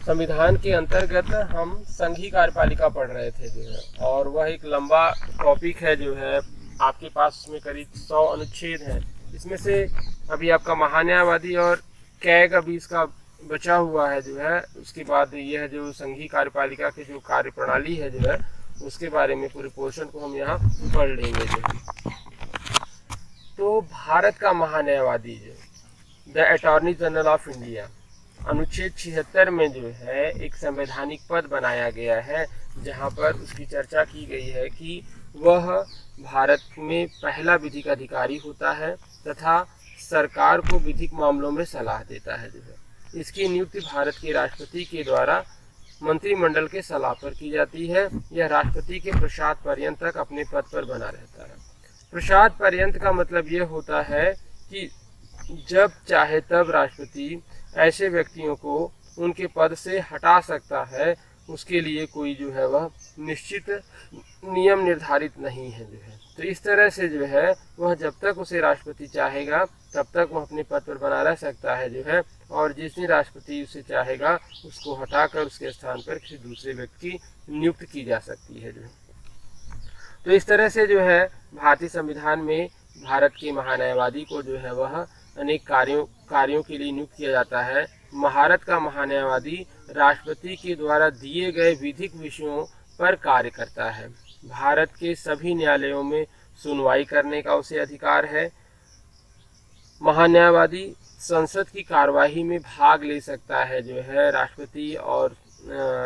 संविधान के अंतर्गत हम संघीय कार्यपालिका पढ़ रहे थे जो है, और वह एक लंबा टॉपिक है जो है। आपके पास उसमें करीब 100 अनुच्छेद हैं। इसमें से अभी आपका महान्यायवादी और कैग अभी इसका बचा हुआ है जो है। उसके बाद यह जो संघीय कार्यपालिका की जो कार्य प्रणाली है जो है, उसके बारे में पूरे पोर्शन को हम यहाँ पढ़ लेंगे जो है। तो भारत का महान्यायवादी जो the attorney general of India, अनुच्छेद 76 में जो है एक संवैधानिक पद बनाया गया है, जहां पर उसकी चर्चा की गई है कि वह भारत में पहला विधिक अधिकारी होता है तथा सरकार को विधिक मामलों में सलाह देता है जो है। इसकी नियुक्ति भारत के राष्ट्रपति के द्वारा मंत्रिमंडल के सलाह पर की जाती है। यह राष्ट्रपति के प्रसाद पर्यंत तक अपने पद पर बना रहता है। प्रसाद पर्यंत का मतलब यह होता है कि जब चाहे तब राष्ट्रपति ऐसे व्यक्तियों को उनके पद से हटा सकता है। उसके लिए कोई जो है वह निश्चित नियम निर्धारित नहीं है जो है। तो इस तरह से जो है वह जब तक उसे राष्ट्रपति चाहेगा तब तक वह अपने पद पर बना रह सकता है जो है, और जिस दिन राष्ट्रपति उसे चाहेगा उसको हटाकर उसके स्थान पर किसी दूसरे व्यक्ति की नियुक्त की जा सकती है जो है। तो इस तरह से जो है भारतीय संविधान में भारत के महान्यायवादी को जो है वह अनेक कार्यों के लिए नियुक्त किया जाता है। भारत का महान्यायवादी राष्ट्रपति के द्वारा दिए गए विधिक विषयों पर कार्य करता है। भारत के सभी न्यायालयों में सुनवाई करने का उसे अधिकार है। महान्यायवादी संसद की कार्यवाही में भाग ले सकता है जो है।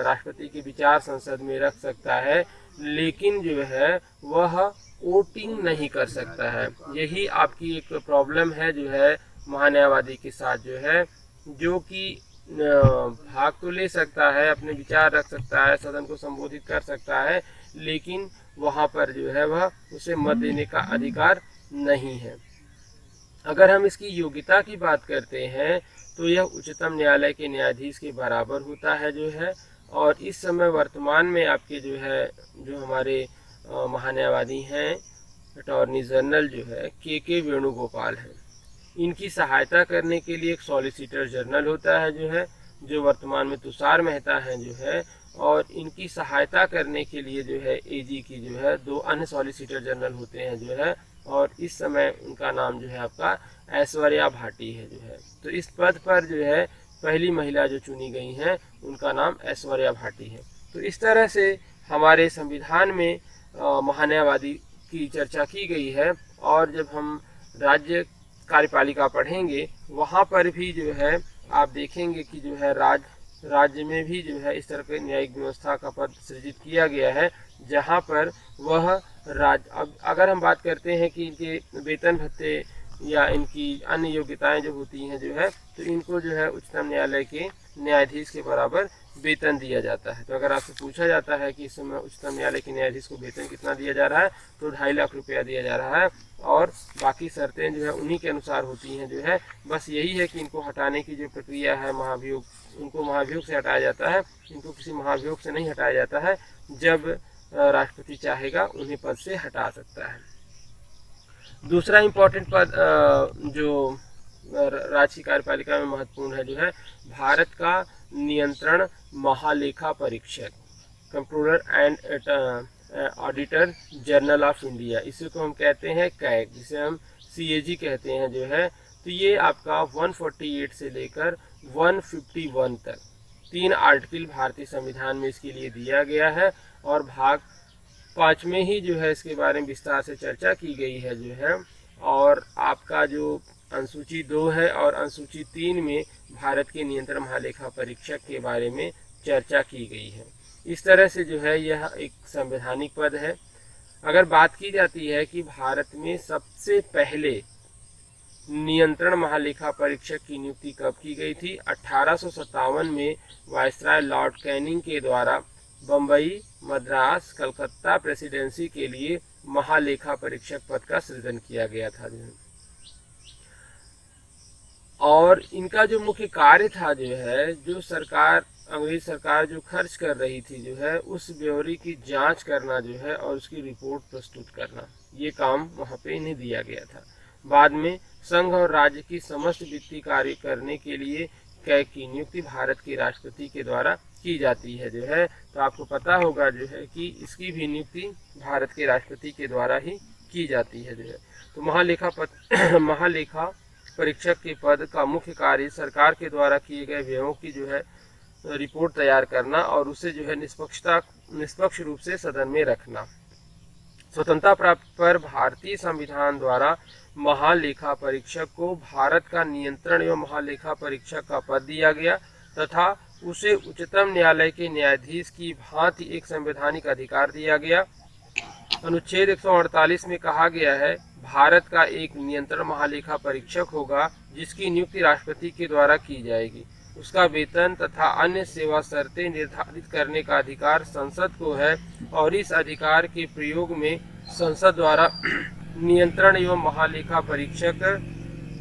राष्ट्रपति के विचार संसद में रख सकता है, लेकिन जो है वह वोटिंग नहीं कर सकता है। यही आपकी एक प्रॉब्लम है जो है महान्यायवादी के साथ जो है, जो कि भाग तो ले सकता है, अपने विचार रख सकता है, सदन को संबोधित कर सकता है, लेकिन वहाँ पर जो है वह उसे मत देने का अधिकार नहीं है। अगर हम इसकी योग्यता की बात करते हैं तो यह उच्चतम न्यायालय के न्यायाधीश के बराबर होता है जो है। और इस समय वर्तमान में आपके जो है जो हमारे महान्यायवादी हैं, अटॉर्नी जनरल जो है के वेणुगोपाल हैं। इनकी सहायता करने के लिए एक सॉलिसिटर जनरल होता है जो है, जो वर्तमान में तुषार मेहता हैं जो है। और इनकी सहायता करने के लिए जो है एजी की जो है 2 अन्य सॉलिसिटर जनरल होते हैं जो है। और इस समय उनका नाम जो है आपका ऐश्वर्या भाटी है जो है। तो इस पद पर जो है पहली महिला जो चुनी गई हैं उनका नाम ऐश्वर्या भाटी है। तो इस तरह से हमारे संविधान में महान्यायवादी की चर्चा की गई है। और जब हम राज्य कार्यपालिका पढ़ेंगे वहाँ पर भी जो है आप देखेंगे कि जो है राज्य में भी जो है इस तरह के न्यायिक व्यवस्था का पद सृजित किया गया है, जहाँ पर वह अब अगर हम बात करते हैं कि इनके वेतन भत्ते या इनकी अन्य योग्यताएं जो होती हैं जो है, तो इनको जो है उच्चतम न्यायालय के न्यायाधीश के बराबर वेतन दिया जाता है। तो अगर आपसे पूछा जाता है कि इस समय उच्चतम न्यायालय के न्यायाधीश को वेतन कितना दिया जा रहा है, तो 2.5 लाख रुपया दिया जा रहा है। और बाकी शर्तें जो है उन्हीं के अनुसार होती हैं जो है। बस यही है कि इनको हटाने की जो प्रक्रिया है महाभियोग, उनको महाभियोग से हटाया जाता है। इनको किसी महाभियोग से नहीं हटाया जाता है। जब राष्ट्रपति चाहेगा उन्हें पद से हटा सकता है। दूसरा इम्पोर्टेंट पद जो राज्य कार्यपालिका में महत्वपूर्ण है जो है भारत का नियंत्रण महालेखा परीक्षक, controller and auditor general of India, इसी को हम कहते हैं कैग, जिसे हम CAG कहते हैं जो है। तो ये आपका 148 से लेकर 151 तक 3 आर्टिकल भारतीय संविधान में इसके लिए दिया गया है। और भाग 5 में ही जो है इसके बारे में विस्तार से चर्चा की गई है जो है। और आपका जो अनुसूची 2 है और अनुसूची 3 में भारत के नियंत्रण महालेखा परीक्षक के बारे में चर्चा की गई है। इस तरह से जो है यह एक संवैधानिक पद है। अगर बात की जाती है कि भारत में सबसे पहले नियंत्रण महालेखा परीक्षक की नियुक्ति कब की गई थी, 1857 में वायसराय लॉर्ड कैनिंग के द्वारा बम्बई, मद्रास, कलकत्ता प्रेसिडेंसी के लिए महालेखा परीक्षक पद का सृजन किया गया था। और इनका जो मुख्य कार्य था जो है, जो सरकार अंग्रेज सरकार जो खर्च कर रही थी जो है, उस ब्यौरे की जांच करना जो है और उसकी रिपोर्ट प्रस्तुत करना, ये काम वहाँ पे इन्हें दिया गया था। बाद में संघ और राज्य की समस्त वित्तीय कार्य करने के लिए कैग की नियुक्ति भारत के राष्ट्रपति के द्वारा की जाती है जो है। तो आपको पता होगा जो है कि इसकी भी नियुक्ति भारत के राष्ट्रपति के द्वारा ही की जाती है जो है। तो महालेखा परीक्षक के पद का मुख्य कार्य सरकार के द्वारा किए गए व्ययों की जो है रिपोर्ट तैयार करना और उसे जो है निष्पक्ष रूप से सदन में रखना। स्वतंत्रता प्राप्त पर भारतीय संविधान द्वारा महालेखा परीक्षक को भारत का नियंत्रण एवं महालेखा परीक्षक का पद दिया गया तथा उसे उच्चतम न्यायालय के न्यायाधीश की भांति एक संवैधानिक अधिकार दिया गया। अनुच्छेद 148 में कहा गया है, भारत का एक नियंत्रण महालेखा परीक्षक होगा जिसकी नियुक्ति राष्ट्रपति के द्वारा की जाएगी। उसका वेतन तथा अन्य सेवा शर्तें निर्धारित करने का अधिकार संसद को है और इस अधिकार के प्रयोग में संसद द्वारा नियंत्रण एवं महालेखा परीक्षक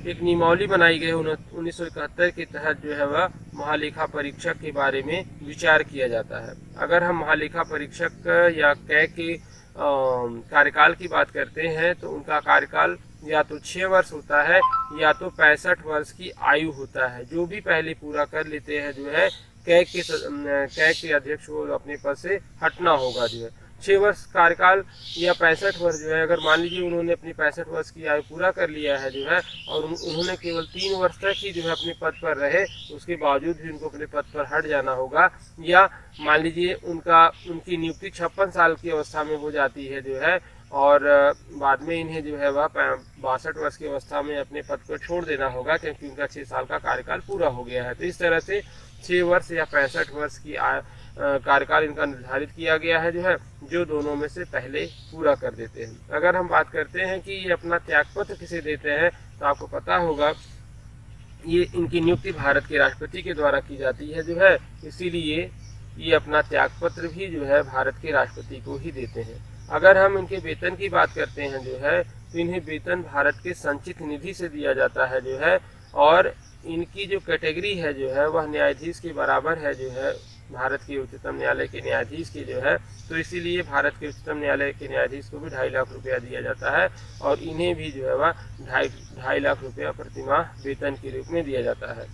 एक नियमावली बनाई गई 1971 के तहत जो है वह महालेखा परीक्षक के बारे में विचार किया जाता है। अगर हम महालेखा परीक्षक या कैग के कार्यकाल की बात करते हैं तो उनका कार्यकाल या तो 6 वर्ष होता है या तो 65 वर्ष की आयु होता है। जो भी पहले पूरा कर लेते हैं जो है कैग के अध्यक्ष को अपने पद से हटना होगा जो है। 6 वर्ष कार्यकाल या 65 वर्ष जो है, अगर मान लीजिए उन्होंने अपनी 65 वर्ष की आयु पूरा कर लिया है जो है और उन्होंने केवल 3 वर्ष तक ही जो है अपने पद पर रहे, उसके बावजूद भी उनको अपने पद पर हट जाना होगा। या मान लीजिए उनकी नियुक्ति 56 साल की अवस्था में हो जाती है जो है और बाद में इन्हें जो है वह 62 वर्ष की अवस्था में अपने पद को छोड़ देना होगा क्योंकि उनका 6 साल का कार्यकाल पूरा हो गया है। तो इस तरह से 6 वर्ष या 65 वर्ष की कार्यकाल इनका निर्धारित किया गया है जो है, जो दोनों में से पहले पूरा कर देते हैं। अगर हम बात करते हैं कि ये अपना त्यागपत्र किसे देते हैं तो आपको पता होगा ये इनकी नियुक्ति भारत के राष्ट्रपति के द्वारा की जाती है जो है, इसीलिए ये अपना त्यागपत्र भी जो है भारत के राष्ट्रपति को ही देते हैं। अगर हम इनके वेतन की बात करते हैं जो है तो इन्हें वेतन भारत के संचित निधि से दिया जाता है जो है और इनकी जो कैटेगरी है जो है वह न्यायाधीश के बराबर है जो है, भारत के उच्चतम न्यायालय के न्यायाधीश की जो है। तो इसीलिए भारत के उच्चतम न्यायालय के न्यायाधीश को भी 2.5 लाख रुपया दिया जाता है और इन्हें भी जो है वह 2.5 लाख रुपया प्रतिमाह वेतन के रूप में दिया जाता है।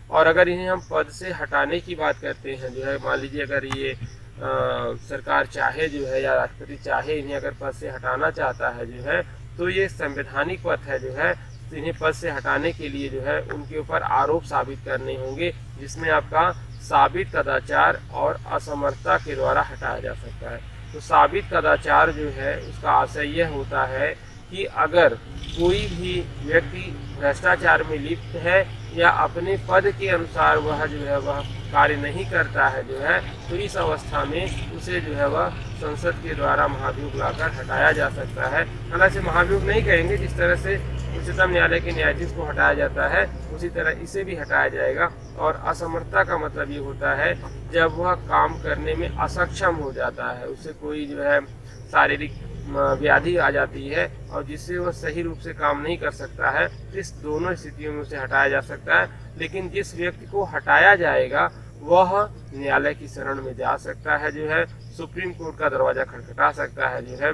और अगर इन्हें हम पद से हटाने की बात करते हैं जो है, मान लीजिए अगर ये सरकार चाहे जो है या राष्ट्रपति चाहे इन्हें अगर पद से हटाना चाहता है जो है, तो ये संवैधानिक पद है जो है, तो इन्हें पद से हटाने के लिए जो है उनके ऊपर आरोप साबित करने होंगे जिसमें आपका साबित कदाचार और असमर्थता के द्वारा हटाया जा सकता है। तो साबित कदाचार जो है उसका आशय यह होता है कि अगर कोई भी व्यक्ति भ्रष्टाचार में लिप्त है या अपने पद के अनुसार वह जो है वह कार्य नहीं करता है जो है, तो इस अवस्था में उसे जो है वह संसद के द्वारा महाभियोग लाकर हटाया जा सकता है। हालांकि महाभियोग नहीं कहेंगे, जिस तरह से उच्चतम न्यायालय के न्यायाधीश को हटाया जाता है उसी तरह इसे भी हटाया जाएगा। और असमर्थता का मतलब ये होता है जब वह काम करने में असक्षम हो जाता है, उससे कोई जो है शारीरिक व्याधि आ जाती है और जिससे वह सही रूप से काम नहीं कर सकता है। इस दोनों स्थितियों में उसे हटाया जा सकता है। लेकिन जिस व्यक्ति को हटाया जाएगा वह न्यायालय की शरण में जा सकता है जो है, सुप्रीम कोर्ट का दरवाजा खटखटा सकता है जो है।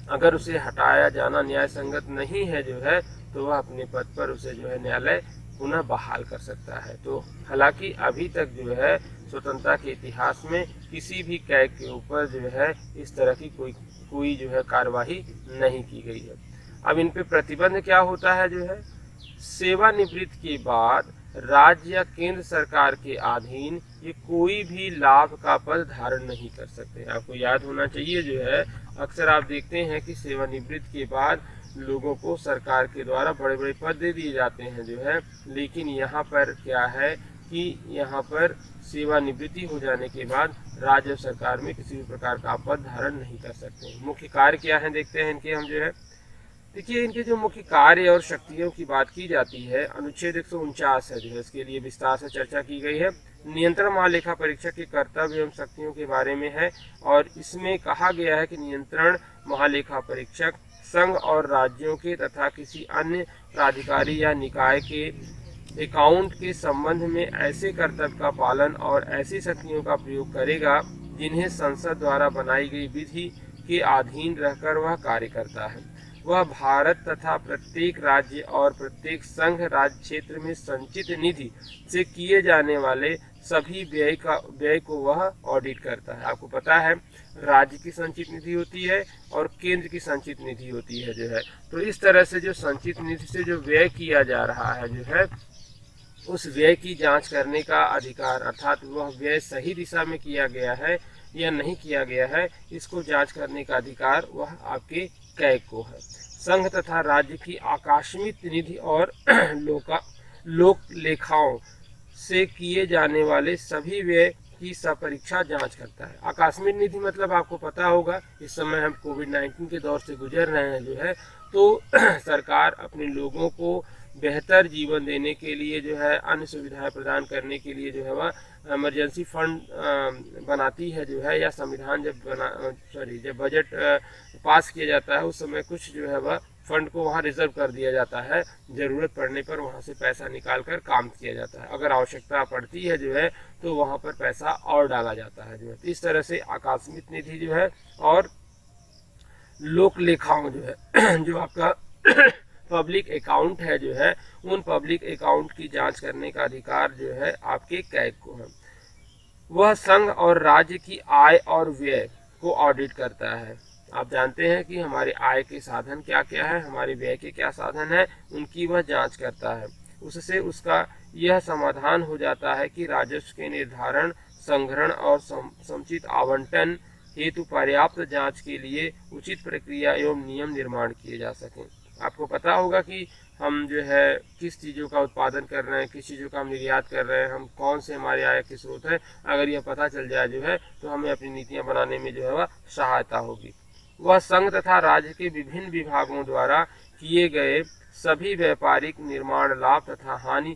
अगर उसे हटाया जाना न्याय संगत नहीं है जो है, तो वह अपने पद पर उसे जो है न्यायालय पुनः बहाल कर सकता है। तो हालांकि अभी तक जो है स्वतंत्रता के इतिहास में किसी भी कैग के ऊपर जो है इस तरह की कोई जो है कार्यवाही नहीं की गई है। अब इन पे प्रतिबंध क्या होता है जो है, सेवानिवृत्ति के बाद राज्य या केंद्र सरकार के अधीन ये कोई भी लाभ का पद धारण नहीं कर सकते। आपको याद होना चाहिए जो है, अक्सर आप देखते हैं कि सेवानिवृत्ति के बाद लोगों को सरकार के द्वारा बड़े बड़े पद दे दिए जाते हैं जो है, लेकिन यहाँ पर क्या है कि यहाँ पर सेवानिवृत्ति हो जाने के बाद राज्य सरकार में किसी भी प्रकार का पद धारण नहीं कर सकते। मुख्य कार्य क्या है देखते हैं इनके हम जो है। देखिए इनके जो मुख्य कार्य और शक्तियों की बात की जाती है, अनुच्छेद 149 है जो है, इसके लिए विस्तार से चर्चा की गई है। नियंत्रण महालेखा परीक्षक के कर्तव्य एवं शक्तियों के बारे में है और इसमें कहा गया है कि नियंत्रण महालेखा परीक्षक संघ और राज्यों के तथा किसी अन्य प्राधिकारी या निकाय के अकाउंट के संबंध में ऐसे कर्तव्य का पालन और ऐसी शक्तियों का प्रयोग करेगा जिन्हें संसद द्वारा बनाई गई विधि के अधीन रहकर वह कार्य करता है। वह भारत तथा प्रत्येक राज्य और प्रत्येक संघ राज्य क्षेत्र में संचित निधि से किए जाने वाले सभी व्यय को वह ऑडिट करता है। आपको पता है राज्य की संचित निधि होती है और केंद्र की संचित निधि होती है जो है। तो इस तरह से जो संचित निधि से जो व्यय किया जा रहा है जो है, उस व्यय की जांच करने का अधिकार, अर्थात वह व्यय सही दिशा में किया गया है या नहीं किया गया है, इसको जांच करने का अधिकार वह आपके कैग को है। संघ तथा राज्य की आकस्मिक निधि और लोक लेखाओं से किए जाने वाले सभी व्यय की सपरीक्षा जांच करता है। आकस्मिक निधि मतलब आपको पता होगा, इस समय हम कोविड-19 के दौर से गुजर रहे हैं जो है, तो सरकार अपने लोगों को बेहतर जीवन देने के लिए जो है, अन्य सुविधाएं प्रदान करने के लिए जो है वह इमरजेंसी फंड बनाती है जो है, या संविधान जब बजट पास किया जाता है उस समय कुछ जो है वह फंड को वहाँ रिजर्व कर दिया जाता है, ज़रूरत पड़ने पर वहाँ से पैसा निकाल कर काम किया जाता है। अगर आवश्यकता पड़ती है जो है तो वहाँ पर पैसा और डाला जाता है जो है। तो इस तरह से आकस्मिक निधि जो है और लोक लेखाओं जो है जो आपका पब्लिक अकाउंट है जो है, उन पब्लिक अकाउंट की जांच करने का अधिकार जो है आपके कैग को है। वह संघ और राज्य की आय और व्यय को ऑडिट करता है। आप जानते हैं कि हमारे आय के साधन क्या क्या है, हमारे व्यय के क्या साधन है, उनकी वह जांच करता है। उससे उसका यह समाधान हो जाता है कि राजस्व के निर्धारण, संग्रहण और समुचित आवंटन हेतु पर्याप्त जांच के लिए उचित प्रक्रिया एवं नियम निर्माण किए जा सकें। आपको पता होगा कि हम जो है किस चीज़ों का उत्पादन कर रहे हैं, किस चीज़ों का हम निर्यात कर रहे हैं, हम कौन से हमारे आय के स्रोत हैं। अगर यह पता चल जाए जो है तो हमें अपनी नीतियां बनाने में जो है वह सहायता होगी। वह संघ तथा राज्य के विभिन्न विभागों द्वारा किए गए सभी व्यापारिक, निर्माण, लाभ तथा हानि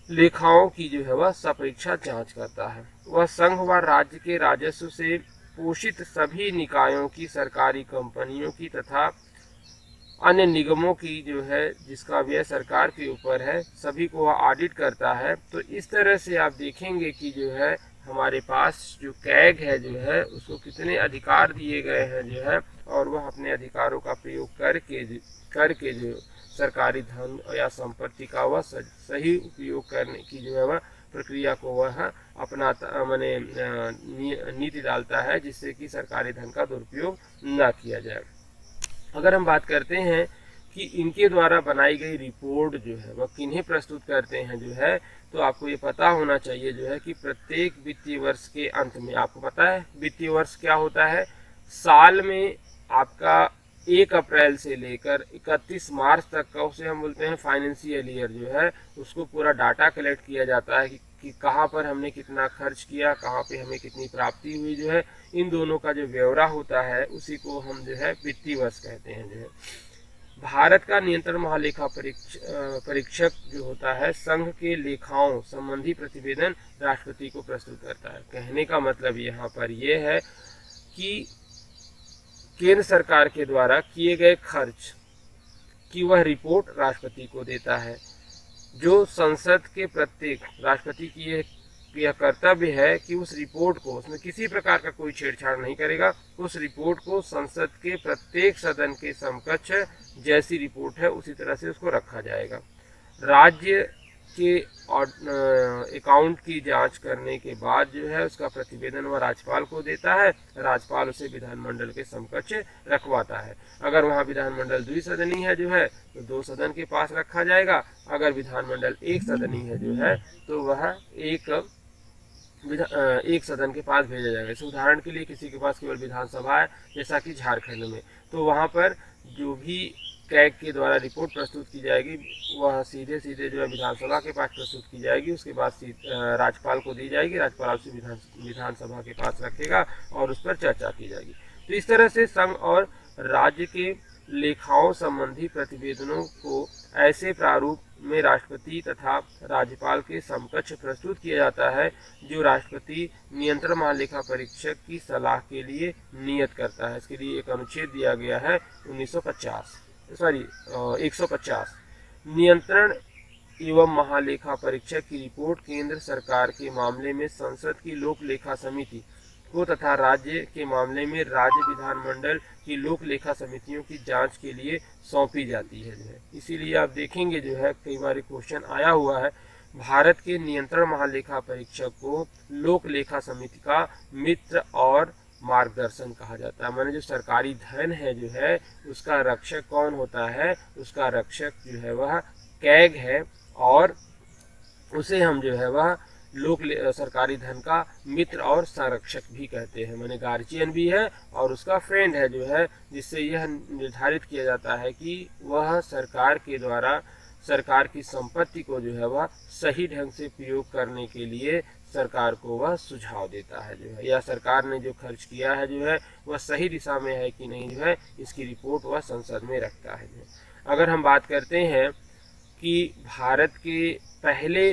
लेखाओं की जो है वह सपरीक्षा जांच करता है। वह संघ व राज्य के राजस्व से पोषित सभी निकायों की, सरकारी कंपनियों की तथा अन्य निगमों की जो है जिसका व्यय सरकार के ऊपर है, सभी को वह ऑडिट करता है। तो इस तरह से आप देखेंगे कि जो है हमारे पास जो कैग है जो है उसको कितने अधिकार दिए गए हैं जो है, और वह अपने अधिकारों का प्रयोग करके जो सरकारी धन या संपत्ति का वह सही उपयोग करने की जो है वह प्रक्रिया को वह अपना माने नीति डालता है, जिससे कि सरकारी धन का दुरुपयोग न किया जाए। अगर हम बात करते हैं कि इनके द्वारा बनाई गई रिपोर्ट जो है वह किन्हें प्रस्तुत करते हैं जो है, तो आपको ये पता होना चाहिए जो है कि प्रत्येक वित्तीय वर्ष के अंत में, आपको पता है वित्तीय वर्ष क्या होता है, साल में आपका 1 अप्रैल से लेकर 31 मार्च तक का उसे हम बोलते हैं फाइनेंशियल ईयर जो है, उसको पूरा डाटा कलेक्ट किया जाता है कि कहाँ पर हमने कितना खर्च किया, कहाँ पे हमें कितनी प्राप्ति हुई जो है, इन दोनों का जो ब्यौरा होता है उसी को हम जो है वित्तीय वर्ष कहते हैं जो है। भारत का नियंत्रण महालेखा परीक्षक जो होता है, संघ के लेखाओं संबंधी प्रतिवेदन राष्ट्रपति को प्रस्तुत करता है। कहने का मतलब यहाँ पर यह है कि केंद्र सरकार के द्वारा किए गए खर्च की वह रिपोर्ट राष्ट्रपति को देता है। जो संसद के प्रत्येक, राष्ट्रपति की यह कर्तव्य है कि उस रिपोर्ट को, उसमें किसी प्रकार का कोई छेड़छाड़ नहीं करेगा, उस रिपोर्ट को संसद के प्रत्येक सदन के समकक्ष जैसी रिपोर्ट है उसी तरह से उसको रखा जाएगा। राज्य के अकाउंट की जांच करने के बाद जो है उसका प्रतिवेदन वह राज्यपाल को देता है, राज्यपाल उसे विधानमंडल के समकक्ष रखवाता है। अगर वहाँ विधानमंडल द्विसदनीय है जो है तो 2 सदन के पास रखा जाएगा, अगर विधानमंडल 1 सदनीय है जो है तो वह एक सदन के पास भेजा जाएगा। इस उदाहरण के लिए किसी के पास केवल विधानसभा है, जैसा कि झारखंड में, तो वहाँ पर जो भी कैग के द्वारा रिपोर्ट प्रस्तुत की जाएगी वह सीधे जो है विधानसभा के पास प्रस्तुत की जाएगी, उसके बाद राज्यपाल को दी जाएगी, राज्यपाल उसे विधानसभा के पास रखेगा और उस पर चर्चा की जाएगी। तो इस तरह से संघ और राज्य के लेखाओं संबंधी प्रतिवेदनों को ऐसे प्रारूप में राष्ट्रपति तथा राज्यपाल के समकक्ष प्रस्तुत किया जाता है जो राष्ट्रपति नियंत्रण महालेखा परीक्षक की सलाह के लिए नियत करता है। इसके लिए एक अनुच्छेद दिया गया है 150। नियंत्रण एवं महालेखा परीक्षक की रिपोर्ट केंद्र सरकार के मामले में संसद की लोक लेखा समिति को तथा राज्य के मामले में राज्य विधानमंडल की लोक लेखा समितियों की जांच के लिए सौंपी जाती है जो है। इसीलिए आप देखेंगे जो है कई बार क्वेश्चन आया हुआ है, भारत के नियंत्रण महालेखा परीक्षक को लोक लेखा समिति का मित्र और मार्गदर्शन कहा जाता है। माने जो सरकारी धन है जो है उसका रक्षक कौन होता है, उसका रक्षक जो है वह कैग है, और उसे हम जो है वह सरकारी धन का मित्र और संरक्षक भी कहते हैं। माने गार्जियन भी है और उसका फ्रेंड है जो है, जिससे यह निर्धारित किया जाता है कि वह सरकार के द्वारा सरकार की संपत्ति को जो है वह सही ढंग से प्रयोग करने के लिए सरकार को वह सुझाव देता है जो है, या सरकार ने जो खर्च किया है जो है वह सही दिशा में है कि नहीं जो है, इसकी रिपोर्ट वह संसद में रखता है। अगर हम बात करते हैं कि भारत के पहले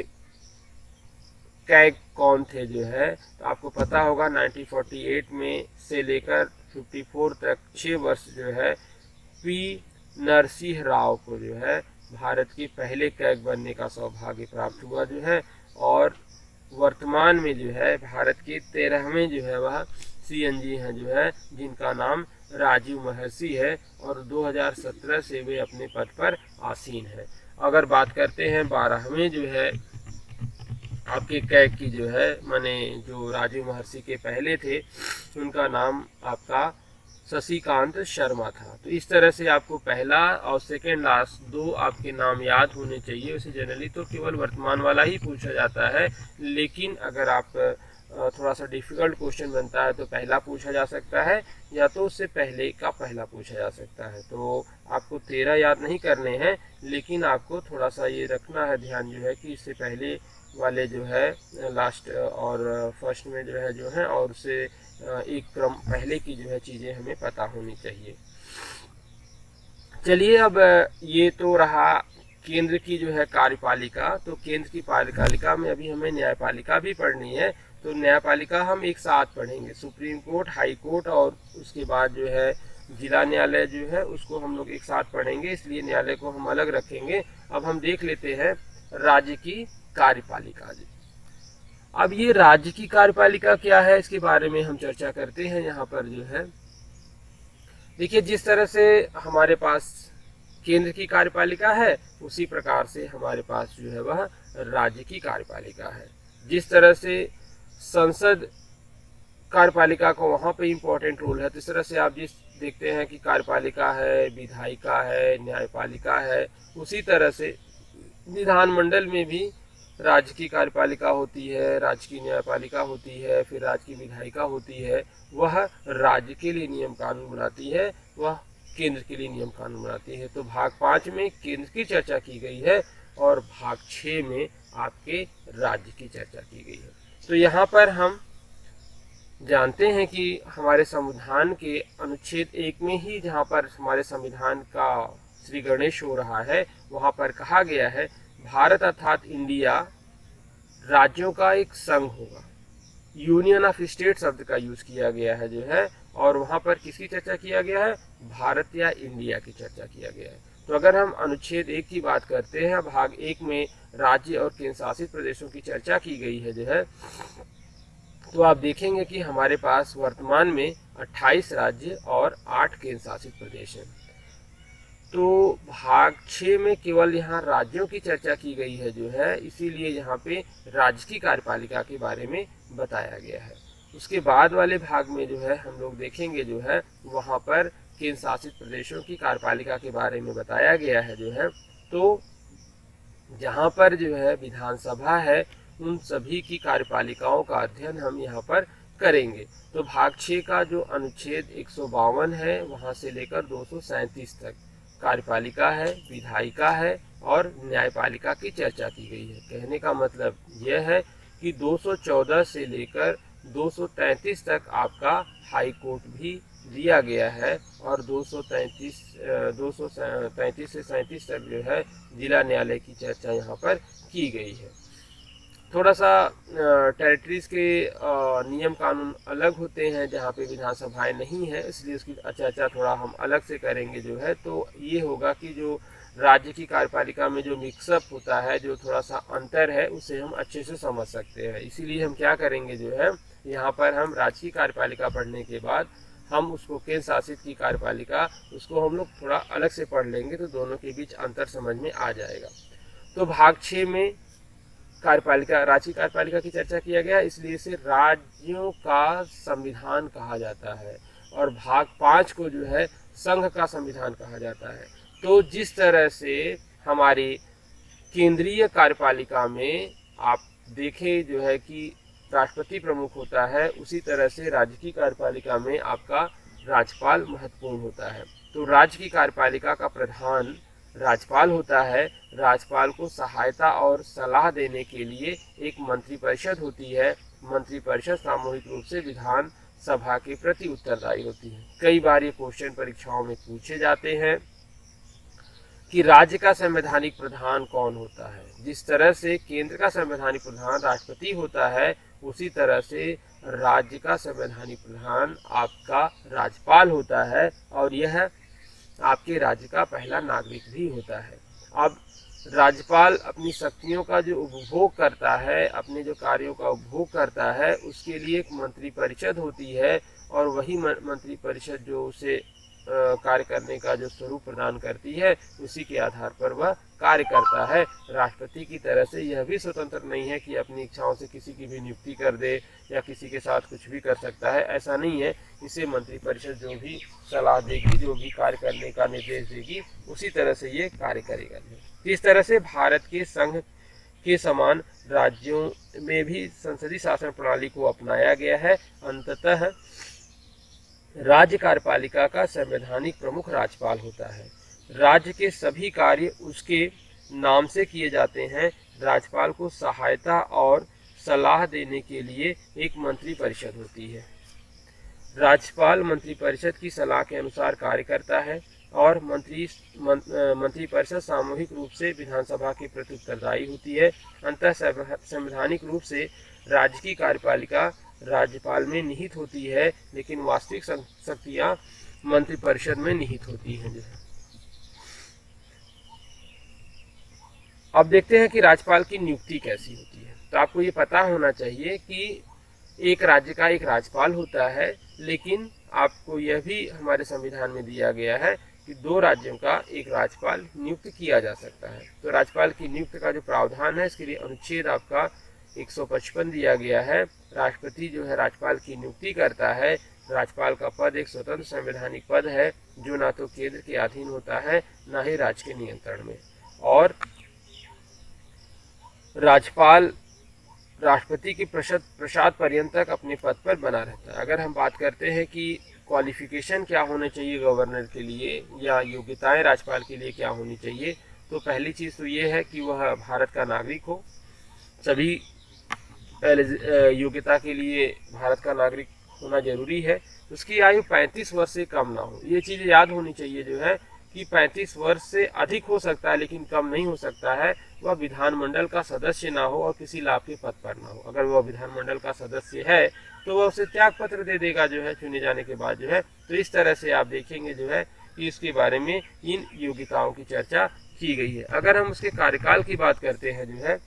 कैग कौन थे जो है, तो आपको पता होगा 1948 में से लेकर 54 तक 6 वर्ष जो है पी नरसिंह राव को जो है भारत के पहले कैग बनने का सौभाग्य प्राप्त हुआ जो है, और वर्तमान में जो है भारत के 13वें जो है वह CNG हैं जो है, जिनका नाम राजीव महर्षि है, और 2017 से वे अपने पद पर आसीन है। अगर बात करते हैं 12वें जो है आपके कैग की जो है, माने जो राजीव महर्षि के पहले थे, उनका नाम आपका शशिकांत शर्मा था। तो इस तरह से आपको पहला और सेकेंड लास्ट 2 आपके नाम याद होने चाहिए। वैसे जनरली तो केवल वर्तमान वाला ही पूछा जाता है, लेकिन अगर आप थोड़ा सा डिफिकल्ट क्वेश्चन बनता है तो पहला पूछा जा सकता है, या तो उससे पहले का पहला पूछा जा सकता है। तो आपको 13 याद नहीं करने हैं, लेकिन आपको थोड़ा सा ये रखना है ध्यान जो है कि इससे पहले वाले जो है लास्ट और फर्स्ट में जो है और उससे एक क्रम पहले की जो है चीज़ें हमें पता होनी चाहिए। चलिए, अब ये तो रहा केंद्र की जो है कार्यपालिका। तो केंद्र की कार्यपालिका में अभी हमें न्यायपालिका भी पढ़नी है। तो न्यायपालिका हम एक साथ पढ़ेंगे, सुप्रीम कोर्ट, हाई कोर्ट और उसके बाद जो है जिला न्यायालय जो है उसको हम लोग एक साथ पढ़ेंगे, इसलिए न्यायालय को हम अलग रखेंगे। अब हम देख लेते हैं राज्य की कार्यपालिका। अब ये राज्य की कार्यपालिका क्या है, इसके बारे में हम चर्चा करते हैं। यहाँ पर जो है देखिए, जिस तरह से हमारे पास केंद्र की कार्यपालिका है, उसी प्रकार से हमारे पास जो है वह राज्य की कार्यपालिका है। जिस तरह से संसद कार्यपालिका को वहाँ पे इम्पोर्टेंट रोल है, तो इस तरह से आप जिस देखते हैं कि कार्यपालिका है, विधायिका है, न्यायपालिका है, उसी तरह से विधानमंडल में भी राज्य की कार्यपालिका होती है, राज्य की न्यायपालिका होती है, फिर राज्य की विधायिका होती है। वह राज्य के लिए नियम कानून बनाती है, वह केंद्र के लिए नियम कानून बनाती है। तो भाग 5 में केंद्र की चर्चा की गई है और भाग 6 में आपके राज्य की चर्चा की गई है। तो यहाँ पर हम जानते हैं कि हमारे संविधान के अनुच्छेद 1 में ही, जहाँ पर हमारे संविधान का श्री गणेश हो रहा है, वहाँ पर कहा गया है भारत अर्थात इंडिया राज्यों का एक संघ होगा। यूनियन ऑफ स्टेट शब्द का यूज किया गया है जो है, और वहाँ पर किसकी चर्चा किया गया है, भारत या इंडिया की चर्चा किया गया है। तो अगर हम अनुच्छेद 1 की बात करते हैं, भाग 1 में राज्य और केंद्र शासित प्रदेशों की चर्चा की गई है जो है, तो आप देखेंगे कि हमारे पास वर्तमान में 28 राज्य और 8 केंद्र शासित प्रदेश हैं। तो भाग 6 में केवल यहाँ राज्यों की चर्चा की गई है जो है, इसीलिए यहाँ पे राज्य की कार्यपालिका के बारे में बताया गया है। उसके बाद वाले भाग में जो है हम लोग देखेंगे जो है, वहाँ पर केंद्र शासित प्रदेशों की कार्यपालिका के बारे में बताया गया है जो है। तो जहाँ पर जो है विधानसभा है, उन सभी की कार्यपालिकाओं का अध्ययन हम यहाँ पर करेंगे। तो भाग 6 का जो अनुच्छेद 152 है, वहाँ से लेकर 237 तक कार्यपालिका है, विधायिका है और न्यायपालिका की चर्चा की गई है। कहने का मतलब यह है कि 214 से लेकर 233 तक आपका हाई कोर्ट भी दिया गया है, और 233 से 37 तक जो है जिला न्यायालय की चर्चा यहाँ पर की गई है। थोड़ा सा टेरिटरीज के नियम कानून अलग होते हैं, जहाँ पे विधानसभाएं नहीं है, इसलिए उसकी चर्चा थोड़ा हम अलग से करेंगे जो है। तो ये होगा कि जो राज्य की कार्यपालिका में जो मिक्सअप होता है, जो थोड़ा सा अंतर है, उसे हम अच्छे से समझ सकते हैं। इसीलिए हम क्या करेंगे जो है, यहाँ पर हम राज्य की कार्यपालिका पढ़ने के बाद हम उसको केंद्र शासित की कार्यपालिका, उसको हम लोग थोड़ा अलग से पढ़ लेंगे, तो दोनों के बीच अंतर समझ में आ जाएगा। तो भाग 6 में कार्यपालिका, राज्य कार्यपालिका की चर्चा किया गया, इसलिए इसे राज्यों का संविधान कहा जाता है। और भाग 5 को जो है संघ का संविधान कहा जाता है। तो जिस तरह से हमारी केंद्रीय कार्यपालिका में आप देखें जो है कि राष्ट्रपति प्रमुख होता है, उसी तरह से राज्य की कार्यपालिका में आपका राज्यपाल महत्वपूर्ण होता है। तो राज्य की कार्यपालिका का प्रधान राज्यपाल होता है। राज्यपाल को सहायता और सलाह देने के लिए एक मंत्रिपरिषद होती है। मंत्रिपरिषद सामूहिक रूप से विधान सभा के प्रति उत्तरदायी होती है। कई बार ये क्वेश्चन परीक्षाओं में पूछे जाते हैं कि राज्य का संवैधानिक प्रधान कौन होता है। जिस तरह से केंद्र का संवैधानिक प्रधान राष्ट्रपति होता है, उसी तरह से राज्य का संवैधानिक प्रधान आपका राज्यपाल होता है, और यह आपके राज्य का पहला नागरिक भी होता है। अब राज्यपाल अपनी शक्तियों का जो उपभोग करता है, अपने जो कार्यों का उपभोग करता है, उसके लिए एक मंत्रिपरिषद होती है, और वही मंत्रिपरिषद जो उसे कार्य करने का जो स्वरूप प्रदान करती है, उसी के आधार पर वह कार्य करता है। राष्ट्रपति की तरह से यह भी स्वतंत्र नहीं है कि अपनी इच्छाओं से किसी की भी नियुक्ति कर दे या किसी के साथ कुछ भी कर सकता है, ऐसा नहीं है। इसे मंत्रिपरिषद जो भी सलाह देगी, जो भी कार्य करने का निर्देश देगी, उसी तरह से ये कार्य करेगा। इस तरह से भारत के संघ के समान राज्यों में भी संसदीय शासन प्रणाली को अपनाया गया है। अंततः राज्य कार्यपालिका का संवैधानिक प्रमुख राज्यपाल होता है। राज्य के सभी कार्य उसके नाम से किए जाते हैं। राज्यपाल को सहायता और सलाह देने के लिए एक मंत्रिपरिषद होती है। राज्यपाल मंत्रिपरिषद की सलाह के अनुसार कार्य करता है, और मंत्रिपरिषद सामूहिक रूप से विधानसभा के प्रति उत्तरदायी होती है। अंततः संवैधानिक रूप से राज्य की कार्यपालिका राज्यपाल में निहित होती है, लेकिन वास्तविक शक्तियां मंत्रिपरिषद में निहित होती हैं। अब देखते हैं कि राज्यपाल की नियुक्ति कैसी होती है। तो आपको ये पता होना चाहिए कि एक राज्य का एक राज्यपाल होता है, लेकिन आपको यह भी हमारे संविधान में दिया गया है कि 2 राज्यों का एक राज्यपाल नियुक्त किया जा सकता है। तो राज्यपाल की नियुक्ति का जो प्रावधान है, इसके लिए अनुच्छेद आपका 155 दिया गया है। राष्ट्रपति जो है राज्यपाल की नियुक्ति करता है। राज्यपाल का पद एक स्वतंत्र संवैधानिक पद है, जो ना तो केंद्र के अधीन होता है, ना ही राज्य के नियंत्रण में। और राज्यपाल राष्ट्रपति के प्रसाद पर्यंत तक अपने पद पर बना रहता है। अगर हम बात करते हैं कि क्वालिफिकेशन क्या होने चाहिए गवर्नर के लिए, या योग्यताएं राज्यपाल के लिए क्या होनी चाहिए, तो पहली चीज़ तो ये है कि वह भारत का नागरिक हो। सभी योग्यता के लिए भारत का नागरिक होना जरूरी है। उसकी आयु 35 वर्ष से कम ना हो। ये चीज़ याद होनी चाहिए जो है कि 35 वर्ष से अधिक हो सकता है, लेकिन कम नहीं हो सकता है। वह विधानमंडल का सदस्य ना हो और किसी लाभ के पद पर ना हो। अगर वह विधानमंडल का सदस्य है तो वह उसे त्याग पत्र दे देगा जो है चुने जाने के बाद जो है। तो इस तरह से आप देखेंगे जो है कि इसके बारे में इन योग्यताओं की चर्चा की गई है। अगर हम उसके कार्यकाल की बात करते हैं जो है,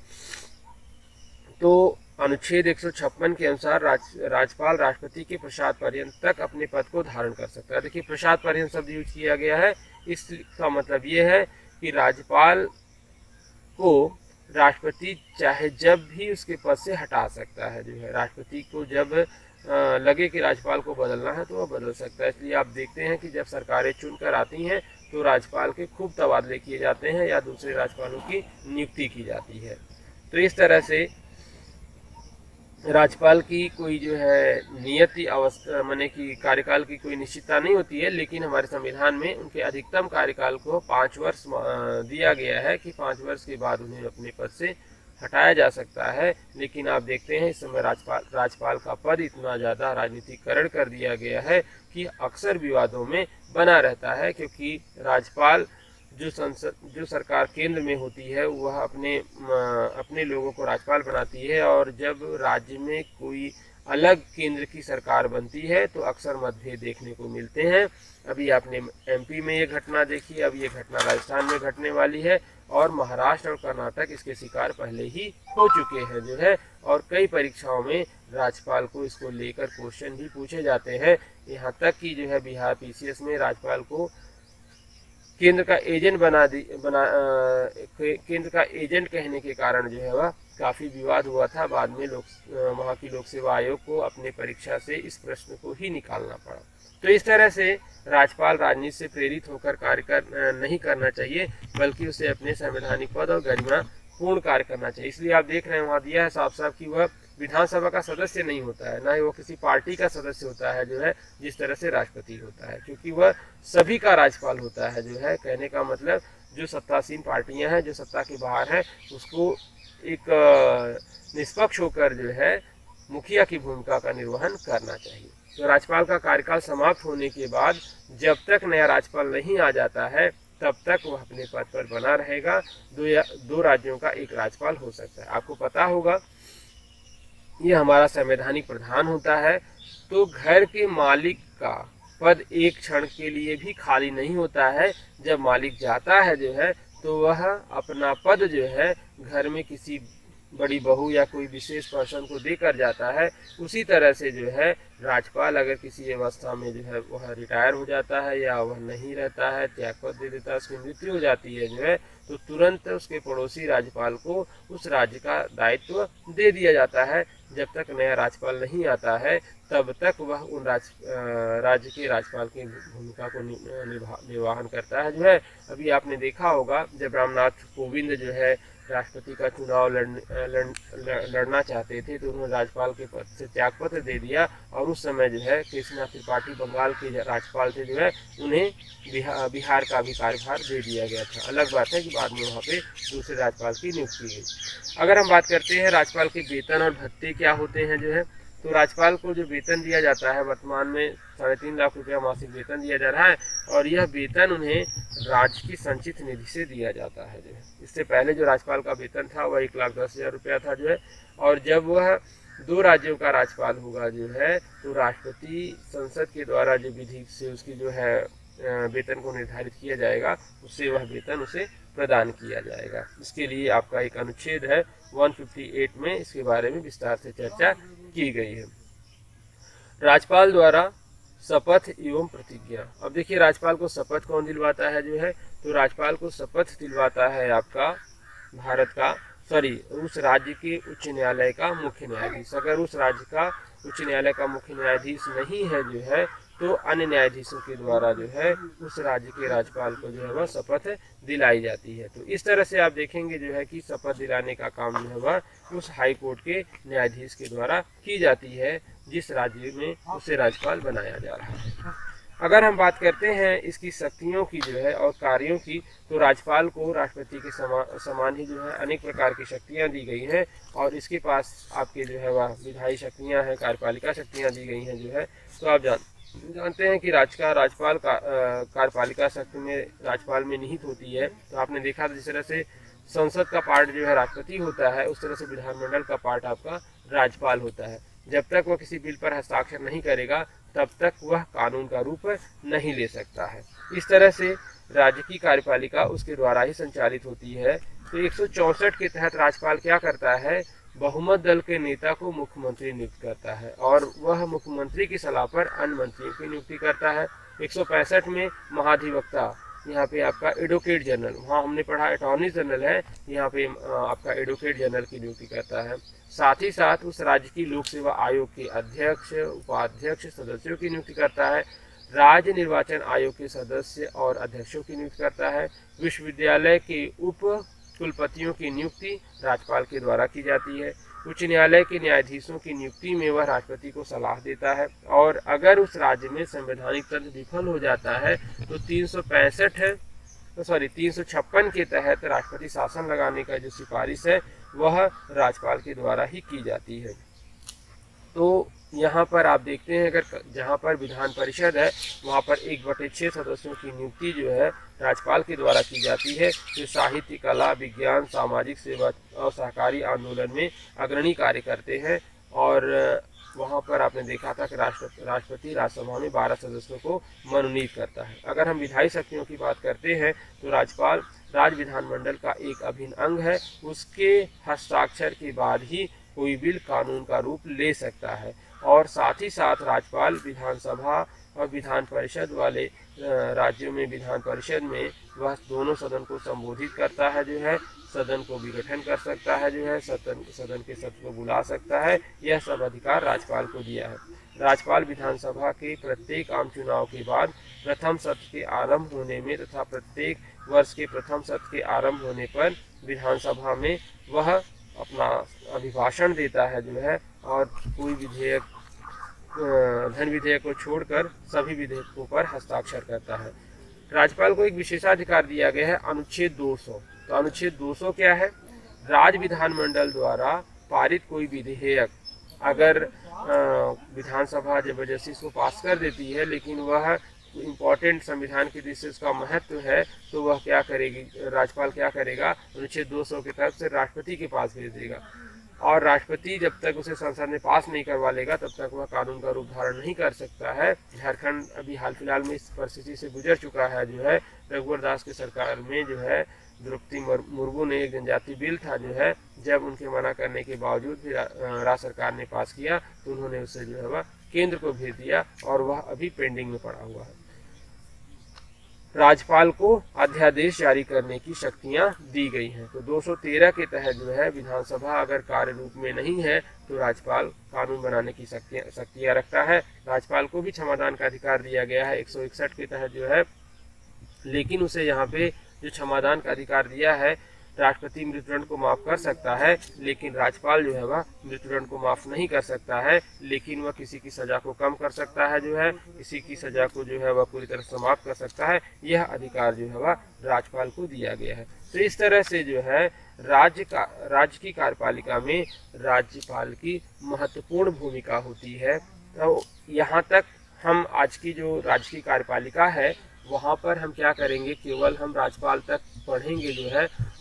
तो अनुच्छेद 156 के अनुसार राज्यपाल राष्ट्रपति के प्रसाद पर्यंत तक अपने पद को धारण कर सकता है। देखिए, प्रसाद पर्यंत शब्द यूज किया गया है। इसका मतलब ये है कि राज्यपाल को राष्ट्रपति चाहे जब भी उसके पद से हटा सकता है। जो है राष्ट्रपति को जब लगे कि राज्यपाल को बदलना है तो वह बदल सकता है। इसलिए आप देखते हैं कि जब सरकारें चुनकर आती हैं तो राज्यपाल के खूब तबादले किए जाते हैं या दूसरे राज्यपालों की नियुक्ति की जाती है। तो इस तरह से राज्यपाल की कोई जो है नियति अवस्था माने कि कार्यकाल की कोई निश्चितता नहीं होती है, लेकिन हमारे संविधान में उनके अधिकतम कार्यकाल को 5 वर्ष दिया गया है कि 5 वर्ष के बाद उन्हें अपने पद से हटाया जा सकता है। लेकिन आप देखते हैं इस समय राज्यपाल का पद इतना ज़्यादा राजनीतिकरण कर दिया गया है कि अक्सर विवादों में बना रहता है, क्योंकि राज्यपाल जो सरकार केंद्र में होती है वह अपने लोगों को राज्यपाल बनाती है, और जब राज्य में कोई अलग केंद्र की सरकार बनती है तो अक्सर मतभेद देखने को मिलते हैं। अभी आपने एमपी में ये घटना देखी, अब ये घटना राजस्थान में घटने वाली है और महाराष्ट्र और कर्नाटक इसके शिकार पहले ही हो चुके हैं जो है। और कई परीक्षाओं में राज्यपाल को इसको लेकर क्वेश्चन भी पूछे जाते हैं। यहाँ तक कि जो है बिहार पीसीएस में राज्यपाल को केंद्र का एजेंट केंद्र का एजेंट कहने के कारण जो है वह काफ़ी विवाद हुआ था। बाद में वहाँ की लोक सेवा आयोग को अपने परीक्षा से इस प्रश्न को ही निकालना पड़ा। तो इस तरह से राज्यपाल राजनीति से प्रेरित होकर कार्य नहीं करना चाहिए, बल्कि उसे अपने संवैधानिक पद और गरिमा पूर्ण कार्य करना चाहिए। इसलिए आप देख रहे हैं वहाँ दिया है साफ साफ कि वह विधानसभा का सदस्य नहीं होता है, ना ही वो किसी पार्टी का सदस्य होता है जो है, जिस तरह से राष्ट्रपति होता है, क्योंकि वह सभी का राज्यपाल होता है जो है। कहने का मतलब जो सत्तासीन पार्टियां हैं, जो सत्ता के बाहर है, उसको एक निष्पक्ष होकर जो है मुखिया की भूमिका का निर्वहन करना चाहिए। तो राज्यपाल का कार्यकाल समाप्त होने के बाद जब तक नया राज्यपाल नहीं आ जाता है तब तक वह अपने पद पर बना रहेगा। दो राज्यों का एक राज्यपाल हो सकता है। आपको पता होगा ये हमारा संवैधानिक प्रधान होता है, तो घर के मालिक का पद एक क्षण के लिए भी खाली नहीं होता है। जब मालिक जाता है जो है तो वह अपना पद जो है घर में किसी बड़ी बहू या कोई विशेष पर्सन को देकर जाता है। उसी तरह से जो है राज्यपाल अगर किसी अवस्था में जो है वह रिटायर हो जाता है या वह नहीं रहता है, त्यागपत्र दे देता है, उसकी मृत्यु हो जाती है जो है, तो तुरंत उसके पड़ोसी राज्यपाल को उस राज्य का दायित्व दे दिया जाता है। जब तक नया राज्यपाल नहीं आता है तब तक वह उन राज्य के राज्यपाल की भूमिका को निर्वहन करता है जो है। अभी आपने देखा होगा जब रामनाथ कोविंद जो है राष्ट्रपति का चुनाव लड़ना चाहते थे तो उन्होंने राज्यपाल के पद से त्यागपत्र दे दिया, और उस समय जो है कृष्णा त्रिपाठी बंगाल के राज्यपाल थे जो है, उन्हें बिहार का भी कार्यभार दे दिया गया था। अलग बात है कि बाद में वहाँ पे दूसरे राज्यपाल की नियुक्ति हुई। अगर हम बात करते हैं राज्यपाल के वेतन और भत्ते क्या होते हैं जो है, तो राज्यपाल को जो वेतन दिया जाता है वर्तमान में 3.5 लाख रुपया मासिक वेतन दिया जा रहा है, और यह वेतन उन्हें राज्य की संचित निधि से दिया जाता है जो है। इससे पहले जो राज्यपाल का वेतन था वह 1,10,000 रुपया था जो है, और जब वह 2 राज्यों का राज्यपाल होगा जो है तो राष्ट्रपति संसद के द्वारा जो विधि से उसकी जो है वेतन को निर्धारित किया जाएगा, उससे वह वेतन उसे प्रदान किया जाएगा। इसके लिए आपका एक अनुच्छेद है 158 में, इसके बारे में विस्तार से चर्चा की गई है। राज्यपाल द्वारा शपथ एवं प्रतिज्ञा। अब देखिए राज्यपाल को शपथ कौन दिलवाता है जो है, तो राज्यपाल को शपथ दिलवाता है आपका उस राज्य के उच्च न्यायालय का मुख्य न्यायाधीश। अगर उस राज्य का उच्च न्यायालय का मुख्य न्यायाधीश नहीं है जो है, तो अन्य न्यायाधीशों के द्वारा जो है उस राज्य के राज्यपाल को जो है वह शपथ दिलाई जाती है। तो इस तरह से आप देखेंगे जो है कि शपथ दिलाने का काम जो है वह उस हाई कोर्ट के न्यायाधीश के द्वारा की जाती है जिस राज्य में उसे राज्यपाल बनाया जा रहा है। अगर हम बात करते हैं इसकी शक्तियों की जो है और कार्यों की, तो राज्यपाल को राष्ट्रपति के समान ही जो है अनेक प्रकार की शक्तियां दी गई हैं, और इसके पास आपके जो है वह विधायी शक्तियां हैं, कार्यपालिका शक्तियां दी गई हैं जो है। तो आप जानते हैं कि राज्यपाल का कार्यपालिका शक्ति में राज्यपाल में निहित होती है। तो आपने देखा जिस तरह से संसद का पार्ट जो है राष्ट्रपति होता है, उस तरह से विधानमंडल का पार्ट आपका राज्यपाल होता है। जब तक वह किसी बिल पर हस्ताक्षर नहीं करेगा तब तक वह कानून का रूप नहीं ले सकता है। इस तरह से राज्य की कार्यपालिका उसके द्वारा ही संचालित होती है। तो 164 के तहत राज्यपाल क्या करता है, बहुमत दल के नेता को मुख्यमंत्री नियुक्त करता है, और वह मुख्यमंत्री की सलाह पर अन्य मंत्रियों की नियुक्ति करता है। 165 में महाधिवक्ता, यहाँ पे आपका एडवोकेट जनरल, वहाँ हमने पढ़ा अटॉर्नी जनरल है, यहाँ पे आपका एडवोकेट जनरल की नियुक्ति करता है। साथ ही साथ उस राज्य की लोक सेवा आयोग के अध्यक्ष, उपाध्यक्ष, सदस्यों की नियुक्ति करता है। राज्य निर्वाचन आयोग के सदस्य और अध्यक्षों की नियुक्ति करता है। विश्वविद्यालय के उप कुलपतियों की नियुक्ति राज्यपाल के द्वारा की जाती है। उच्च न्यायालय के न्यायाधीशों की नियुक्ति में वह राष्ट्रपति को सलाह देता है, और अगर उस राज्य में संवैधानिक तंत्र विफल हो जाता है तो 356 के तहत राष्ट्रपति शासन लगाने का जो सिफारिश है वह राज्यपाल के द्वारा ही की जाती है। तो यहाँ पर आप देखते हैं अगर जहाँ पर विधान परिषद है वहाँ पर 1/6 सदस्यों की नियुक्ति जो है राज्यपाल के द्वारा की जाती है, जो साहित्य, कला, विज्ञान, सामाजिक सेवा और सहकारी आंदोलन में अग्रणी कार्य करते हैं। और वहाँ पर आपने देखा था कि राष्ट्रपति राज्यसभा में 12 सदस्यों को मनोनीत करता है। अगर हम विधायी शक्तियों की बात करते हैं तो राज्यपाल राज्य विधानमंडल का एक अभिन्न अंग है। उसके हस्ताक्षर के बाद ही कोई बिल कानून का रूप ले सकता है। और साथ ही साथ राज्यपाल विधानसभा और विधान परिषद वाले राज्यों में विधान परिषद में वह दोनों सदन को संबोधित करता है, जो है सदन को विघटन कर सकता है, जो है सदन के सत्र को बुला सकता है। यह सब अधिकार राज्यपाल को दिया है। राज्यपाल विधानसभा के प्रत्येक आम चुनाव के बाद प्रथम सत्र के आरंभ होने में तथा प्रत्येक वर्ष के प्रथम सत्र के आरंभ होने पर विधानसभा में वह अपना अभिभाषण देता है, जो है, और कोई विधेयक धन विधेयक को छोड़कर सभी विधेयकों पर हस्ताक्षर करता है। राज्यपाल को एक विशेषाधिकार दिया गया है, अनुच्छेद 200। तो अनुच्छेद 200 क्या है? राज्य विधानमंडल द्वारा पारित कोई विधेयक अगर विधानसभा जबरदस्ती इसको पास कर देती है, लेकिन वह इम्पोर्टेंट संविधान की दृष्टि से उसका महत्व है, तो वह क्या करेगी, राज्यपाल क्या करेगा, अनुच्छेद 200 की तरफ से राष्ट्रपति के पास भेज देगा। और राष्ट्रपति जब तक उसे संसद में पास नहीं करवा लेगा तब तक वह कानून का रूप धारण नहीं कर सकता है। झारखंड अभी हाल फिलहाल में इस परिस्थिति से गुजर चुका है, जो है रघुवर दास की सरकार में, जो है द्रौपदी मुर्मू ने एक जनजाति बिल था, जो है जब उनके मना करने के बावजूद भी राज्य सरकार ने पास किया तो उन्होंने उसे जो है वह केंद्र को भेज दिया और वह अभी पेंडिंग में पड़ा हुआ है। राज्यपाल को अध्यादेश जारी करने की शक्तियां दी गई हैं। तो 213 के तहत जो है विधानसभा अगर कार्य रूप में नहीं है तो राज्यपाल कानून बनाने की शक्तियां रखता है। राज्यपाल को भी क्षमादान का अधिकार दिया गया है 161 के तहत, जो है, लेकिन उसे यहाँ पे जो क्षमादान का अधिकार दिया है, राष्ट्रपति मृत्युदंड को माफ कर सकता है, लेकिन राज्यपाल जो है वह मृत्युदंड को माफ नहीं कर सकता है, लेकिन वह किसी की सजा को कम कर सकता है, जो है किसी की सजा को जो है वह पूरी तरह समाप्त कर सकता है। यह अधिकार जो है वह राज्यपाल को दिया गया है। तो इस तरह से जो है राज्य की कार्यपालिका में राज्यपाल की महत्वपूर्ण भूमिका होती है। तो यहाँ तक हम आज की जो राज्य की कार्यपालिका है वहाँ पर हम क्या करेंगे, केवल हम राज्यपाल तक पढ़ेंगे, जो है